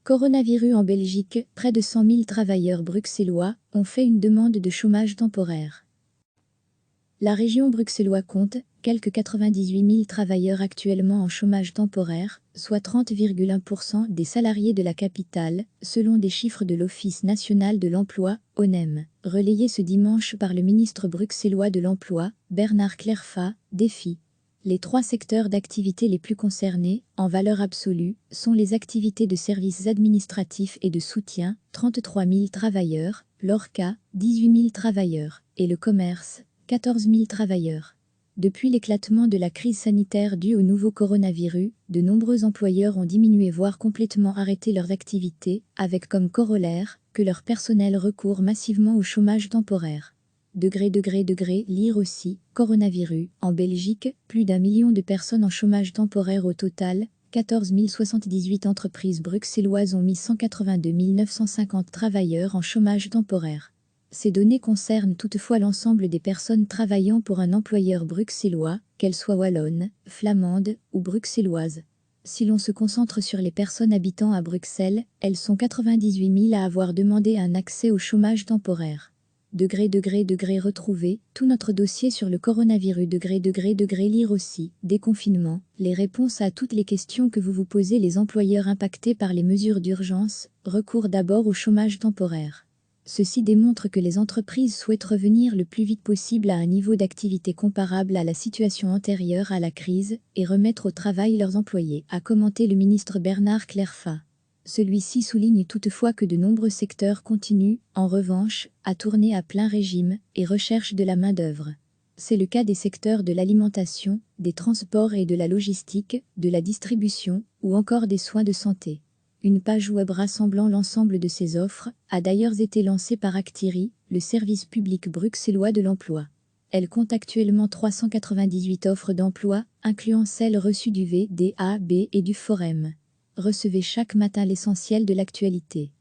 Coronavirus en Belgique, près de 100 000 travailleurs bruxellois ont fait une demande de chômage temporaire. La région bruxelloise compte quelques 98 000 travailleurs actuellement en chômage temporaire, soit 30,1% des salariés de la capitale, selon des chiffres de l'Office national de l'emploi, ONEM, relayés ce dimanche par le ministre bruxellois de l'Emploi, Bernard Clerfa, DEFI. Les 3 secteurs d'activité les plus concernés, en valeur absolue, sont les activités de services administratifs et de soutien, 33 000 travailleurs, l'ORCA, 18 000 travailleurs, et le commerce, 14 000 travailleurs. Depuis l'éclatement de la crise sanitaire due au nouveau coronavirus, de nombreux employeurs ont diminué voire complètement arrêté leurs activités, avec comme corollaire que leur personnel recourt massivement au chômage temporaire. Lire aussi, coronavirus, en Belgique, plus d'1 million de personnes en chômage temporaire au total, 14 078 entreprises bruxelloises ont mis 182 950 travailleurs en chômage temporaire. Ces données concernent toutefois l'ensemble des personnes travaillant pour un employeur bruxellois, qu'elles soient wallonnes, flamandes ou bruxelloises. Si l'on se concentre sur les personnes habitant à Bruxelles, elles sont 98 000 à avoir demandé un accès au chômage temporaire. Retrouver tout notre dossier sur le coronavirus. Lire aussi, déconfinement, les réponses à toutes les questions que vous vous posez. Les employeurs impactés par les mesures d'urgence recourent d'abord au chômage temporaire. Ceci démontre que les entreprises souhaitent revenir le plus vite possible à un niveau d'activité comparable à la situation antérieure à la crise et remettre au travail leurs employés, a commenté le ministre Bernard Clerfa. Celui-ci souligne toutefois que de nombreux secteurs continuent, en revanche, à tourner à plein régime et recherchent de la main-d'œuvre. C'est le cas des secteurs de l'alimentation, des transports et de la logistique, de la distribution ou encore des soins de santé. Une page web rassemblant l'ensemble de ces offres a d'ailleurs été lancée par Actiri, le service public bruxellois de l'emploi. Elle compte actuellement 398 offres d'emploi, incluant celles reçues du VDAB et du Forum. Recevez chaque matin l'essentiel de l'actualité.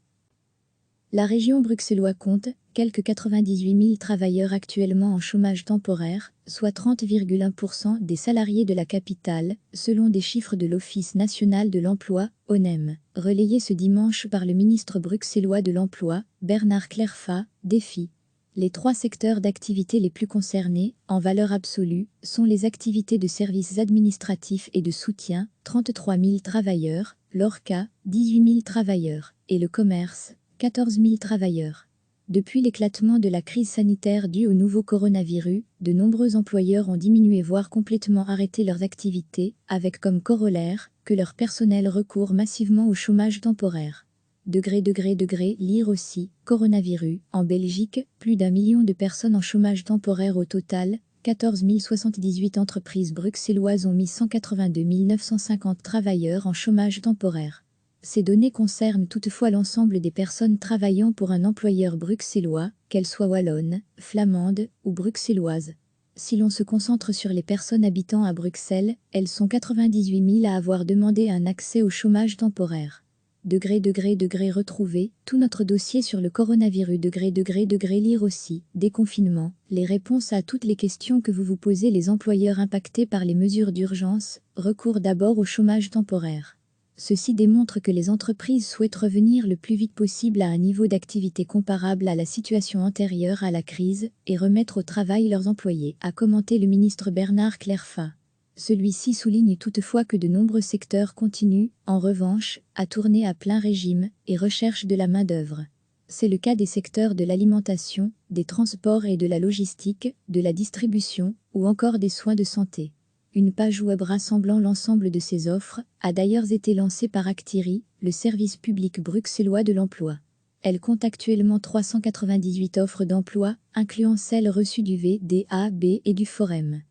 La région bruxelloise compte quelques 98 000 travailleurs actuellement en chômage temporaire, soit 30,1% des salariés de la capitale, selon des chiffres de l'Office national de l'emploi, ONEM, relayés ce dimanche par le ministre bruxellois de l'Emploi, Bernard Clerfa, DEFI. Les 3 secteurs d'activité les plus concernés, en valeur absolue, sont les activités de services administratifs et de soutien, 33 000 travailleurs, l'ORCA, 18 000 travailleurs, et le commerce, 14 000 travailleurs. Depuis l'éclatement de la crise sanitaire due au nouveau coronavirus, de nombreux employeurs ont diminué voire complètement arrêté leurs activités, avec comme corollaire que leur personnel recourt massivement au chômage temporaire. Lire aussi, coronavirus, en Belgique, plus d'1 million de personnes en chômage temporaire au total, 14 078 entreprises bruxelloises ont mis 182 950 travailleurs en chômage temporaire. Ces données concernent toutefois l'ensemble des personnes travaillant pour un employeur bruxellois, qu'elles soient wallonnes, flamandes ou bruxelloises. Si l'on se concentre sur les personnes habitant à Bruxelles, elles sont 98 000 à avoir demandé un accès au chômage temporaire. Retrouver tout notre dossier sur le coronavirus. Lire aussi, déconfinement, les réponses à toutes les questions que vous vous posez. Les employeurs impactés par les mesures d'urgence recourent d'abord au chômage temporaire. Ceci démontre que les entreprises souhaitent revenir le plus vite possible à un niveau d'activité comparable à la situation antérieure à la crise et remettre au travail leurs employés, a commenté le ministre Bernard Clerfa. Celui-ci souligne toutefois que de nombreux secteurs continuent, en revanche, à tourner à plein régime et recherchent de la main-d'œuvre. C'est le cas des secteurs de l'alimentation, des transports et de la logistique, de la distribution ou encore des soins de santé. Une page web rassemblant l'ensemble de ces offres a d'ailleurs été lancée par Actiri, le service public bruxellois de l'emploi. Elle compte actuellement 398 offres d'emploi, incluant celles reçues du VDAB et du Forum.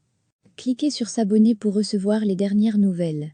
Cliquez sur s'abonner pour recevoir les dernières nouvelles.